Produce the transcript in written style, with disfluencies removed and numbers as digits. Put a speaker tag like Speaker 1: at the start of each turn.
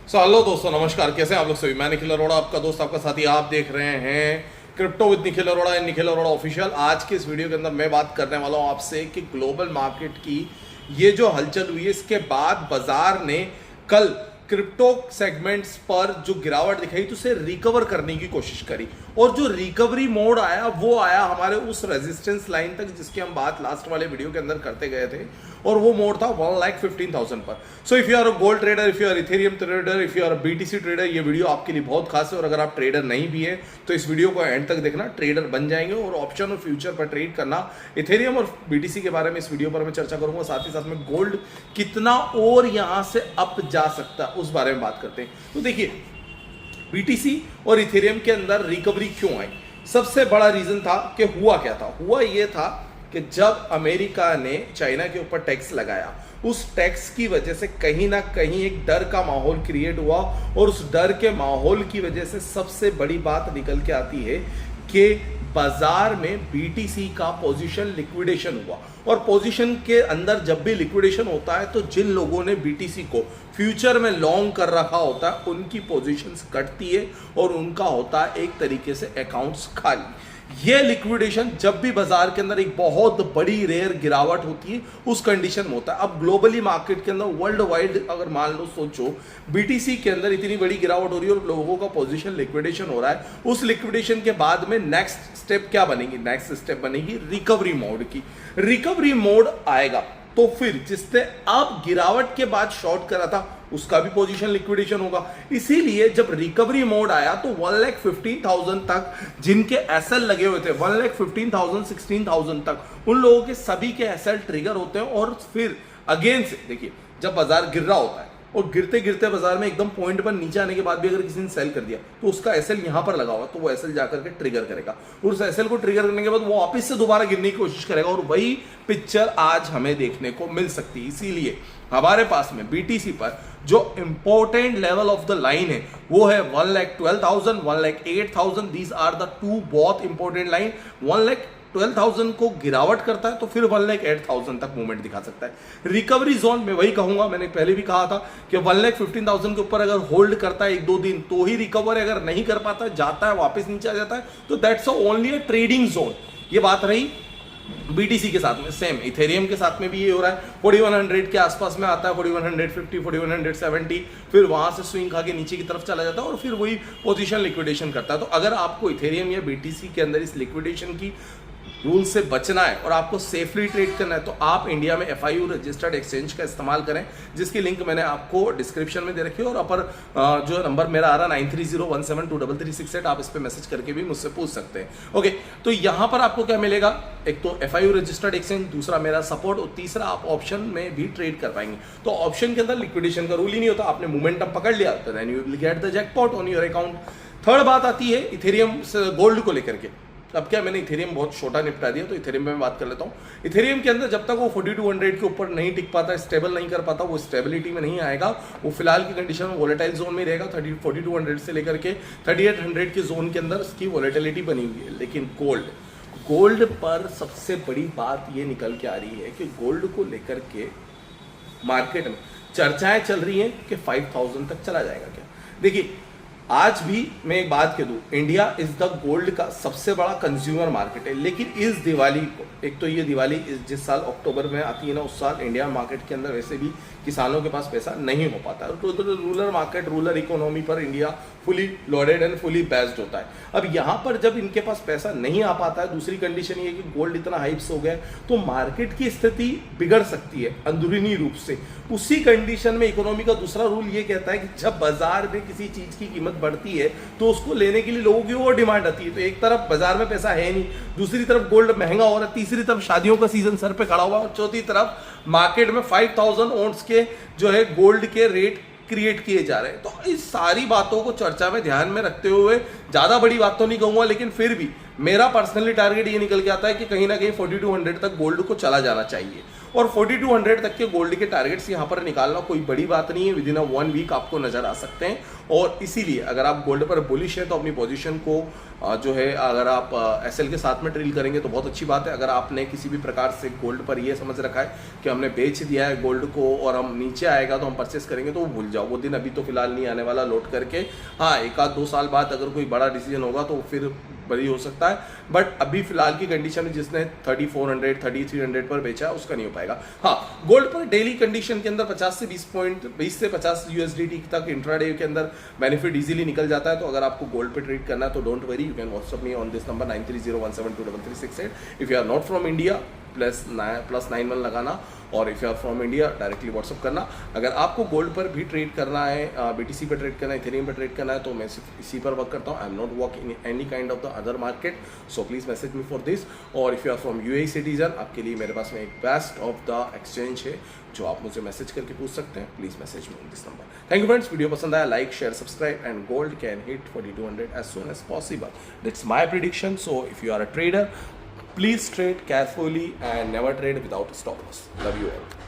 Speaker 1: Hello दोस्तों, नमस्कार। कैसे हैं आप लोग सभी? मैं निखिल अरोड़ा, आपका दोस्त, आपका साथी। आप देख रहे हैं crypto with Nikhil Arora and Nikhil Arora official. आज के इस वीडियो के अंदर मैं बात करने वाला हूं आपसे कि ग्लोबल मार्केट की ये जो हलचल हुई है, इसके बाद बाजार ने कल क्रिप्टो सेगमेंट्स पर जो गिरावट दिखाई तो उसे रिकवर करने की कोशिश करी, और जो रिकवरी मोड आया वो आया हमारे उस रेजिस्टेंस लाइन तक जिसकी हम बात लास्ट वाले वीडियो के अंदर करते गए थे, और वो मोड था 1,15,000 पर। So if you are a gold trader, if you are Ethereum trader, if you are BTC trader, ये वीडियो आपके लिए बहुत खास है। और अगर आप ट्रेडर नहीं भी है तो इस वीडियो को एंड तक देखना, ट्रेडर बन जाएंगे और ऑप्शन और फ्यूचर पर ट्रेड करना। इथेरियम और बीटीसी के बारे में इस वीडियो पर मैं चर्चा करूंगा, साथ ही साथ में गोल्ड कितना और यहां से अप जा सकता है उस बारे में बात करते हैं। तो देखिए, बीटीसी और इथेरियम के अंदर रिकवरी क्यों आई? सबसे बड़ा रीजन था कि हुआ क्या था। हुआ ये था कि जब अमेरिका ने चाइना के ऊपर टैक्स लगाया, उस टैक्स की वजह से कहीं ना कहीं एक डर का माहौल क्रिएट हुआ, और उस डर के माहौल की वजह से सबसे बड़ी बात निकल के आती है कि बाजार में बीटीसी का पोजीशन लिक्विडेशन हुआ। और पोजीशन के अंदर जब भी लिक्विडेशन होता है तो जिन लोगों ने बीटीसी को फ्यूचर में लॉन्ग कर रखा होता है उनकी पोजीशंस कटती है और उनका होता है एक तरीके से अकाउंट्स खाली। ये लिक्विडेशन जब भी बाजार के अंदर एक बहुत बड़ी रेयर गिरावट होती है उस कंडीशन में होता है। अब ग्लोबली मार्केट के अंदर वर्ल्ड वाइड अगर मान लो, सोचो बीटीसी के अंदर इतनी बड़ी गिरावट हो रही है और लोगों का पोजीशन लिक्विडेशन हो रहा है, उस लिक्विडेशन के बाद में नेक्स्ट स्टेप क्या बनेगी? नेक्स्ट स्टेप बनेगी रिकवरी मोड की। रिकवरी मोड आएगा तो फिर जिसने अब गिरावट के बाद शॉर्ट करा था उसका भी पोजीशन लिक्विडेशन होगा। इसीलिए जब रिकवरी मोड आया तो 1,15,000 तक जिनके एसएल लगे हुए थे, 1,15,000 16,000 तक उन लोगों के सभी के एसएल ट्रिगर होते हैं। और फिर अगेन से देखिए, जब बाजार गिर रहा होता है और गिरते गिरते बाजार में एकदम पॉइंट पर नीचे आने के बाद भी अगर किसी ने सेल कर दिया तो उसका एसएल यहां पर लगा हुआ, तो वो एसएल जाकर के ट्रिगर करेगा, और उस एसएल को ट्रिगर करने के बाद वो वापस से दोबारा गिरने की कोशिश करेगा, और वही पिक्चर आज हमें देखने को मिल सकती है। इसीलिए हमारे पास में बीटीसी पर जो important level of the line है वो है 1,12,000, 1,08,000। दीज आर द टू बहुत इंपॉर्टेंट लाइन। 1,12,000 को गिरावट करता है तो फिर 1,08,000 तक मूवमेंट दिखा सकता है। रिकवरी जोन में वही कहूंगा, मैंने पहले भी कहा था कि 1,15,000 के ऊपर अगर होल्ड करता है एक दो दिन तो ही रिकवर है, अगर नहीं कर पाता है, जाता है वापस नीचे आ जाता है, तो that's only a trading zone. ये बात रही बीटीसी के साथ में। सेम इथेरियम के साथ में भी ये हो रहा है, 4,100 के आसपास में आता है, 4,150, 4,170, फिर वहां से स्विंग खा के नीचे की तरफ चला जाता है और फिर वही पोजीशन लिक्विडेशन करता है। तो अगर आपको इथेरियम या बीटीसी के अंदर इस लिक्विडेशन की रूल से बचना है और आपको सेफली ट्रेड करना है तो आप इंडिया में FIU रजिस्टर्ड एक्सचेंज का इस्तेमाल करें, जिसकी लिंक मैंने आपको डिस्क्रिप्शन में दे रखी है, और अपर जो नंबर मेरा आ रहा है 9301723368, आप इस पर मैसेज करके भी मुझसे पूछ सकते हैं। ओके, तो यहाँ पर आपको क्या मिलेगा? एक तो FIU रजिस्टर्ड एक्सचेंज, दूसरा मेरा सपोर्ट, और तीसरा आप ऑप्शन में भी ट्रेड कर पाएंगे। तो ऑप्शन के अंदर लिक्विडेशन का रूल ही नहीं होता, आपने मोमेंटम पकड़ लिया तो then you will get the jackpot on your account. Third बात आती है इथेरियम गोल्ड को लेकर के। अब क्या, मैंने इथेरियम बहुत छोटा निपटा दिया तो इथेरियम में बात कर लेता हूँ। इथेरियम के अंदर जब तक वो 4,200 के ऊपर नहीं टिक पाता, स्टेबल नहीं कर पाता, वो स्टेबिलिटी में नहीं आएगा, वो फिलहाल की कंडीशन में वोलेटाइल जोन में रहेगा। 4,200 से लेकर के 3,800 के जोन के अंदर इसकी वोलेटिलिटी बनी हुई है। लेकिन गोल्ड पर सबसे बड़ी बात ये निकल के आ रही है कि गोल्ड को लेकर के मार्केट में चर्चाएं चल रही हैं कि 5,000 तक चला जाएगा क्या। देखिए, आज भी मैं एक बात कह दूं, इंडिया इज द गोल्ड का सबसे बड़ा कंज्यूमर मार्केट है, लेकिन इस दिवाली को, एक तो ये दिवाली जिस साल अक्टूबर में आती है ना, उस साल इंडिया मार्केट के अंदर वैसे भी किसानों के पास पैसा नहीं हो पाता है, तो रूरल मार्केट, रूरल इकोनॉमी पर India fully loaded and fully based होता है। अब यहाँ पर जब इनके पास पैसा नहीं आ पाता है, दूसरी कंडीशन ये है कि गोल्ड इतना हाइप्स हो गया तो मार्केट की स्थिति बिगड़ सकती है अंदरूनी रूप से। उसी कंडीशन में इकोनॉमी का दूसरा रूल ये कहता है कि जब बाजार में किसी चीज की कीमत बढ़ती है तो उसको लेने के लिए लोगों की और डिमांड आती है। तो एक तरफ बाजार में पैसा है नहीं, दूसरी तरफ गोल्ड महंगा हो रहा है, तीसरी तरफ शादियों का सीजन सर पे खड़ा हुआ, और चौथी तरफ मार्केट में 5,000 ऑन्स के जो है गोल्ड के रेट क्रिएट किए जा रहे हैं। तो इस सारी बातों को चर्चा में ध्यान में रखते हुए, ज्यादा बड़ी बात तो नहीं कहूंगा, लेकिन फिर भी मेरा पर्सनली टारगेट ये निकल के आता है कि कहीं ना कहीं 4,200 तक गोल्ड को चला जाना चाहिए। और 4200 तक के गोल्ड के टारगेट्स यहाँ पर निकालना कोई बड़ी बात नहीं है, विद इन 1 वीक आपको नजर आ सकते हैं। और इसीलिए अगर आप गोल्ड पर बुलिश है तो अपनी पोजीशन को जो है अगर आप एसएल के साथ में ट्रेल करेंगे तो बहुत अच्छी बात है। अगर आपने किसी भी प्रकार से गोल्ड पर ये समझ रखा है कि हमने बेच दिया है गोल्ड को और हम नीचे आएगा तो हम परचेस करेंगे, तो वो भूल जाओ, वो दिन अभी तो फिलहाल नहीं आने वाला। लौट करके हाँ 1-2 साल बाद अगर कोई बड़ा डिसीजन होगा तो फिर बड़ी हो सकता है, बट अभी फिलहाल की कंडीशन में जिसने 3400 3300 पर बेचा उसका नहीं हो पाएगा। हाँ गोल्ड पर डेली कंडीशन के अंदर 50 से 20 पॉइंट 20 से 50 यूएसडीटी तक इंट्राडे के अंदर बेनिफिट इजीली निकल जाता है। तो अगर आपको गोल्ड पे ट्रेड करना है तो don't worry, you can WhatsApp me on this number 9301723368। If you are not from India +91 लगाना, और if you are from India directly WhatsApp करना। अगर आपको गोल्ड पर भी ट्रेड करना है, BTC पर ट्रेड करना है, इथेरियम पर ट्रेड करना है, तो मैं सिर्फ इसी पर वर्क करता हूँ। I am not work in any kind of the other market, so please message me for this. और if you are from UAE citizen, आपके लिए मेरे पास में एक बेस्ट ऑफ द एक्सचेंज है जो आप मुझे मैसेज करके पूछ सकते हैं। Please message me on this number. Thank you friends, video पसंद आया like share subscribe, and gold can hit 4200 as soon as possible. That's my prediction. So if you are a trader, please trade carefully and never trade without a stop loss. Love you all.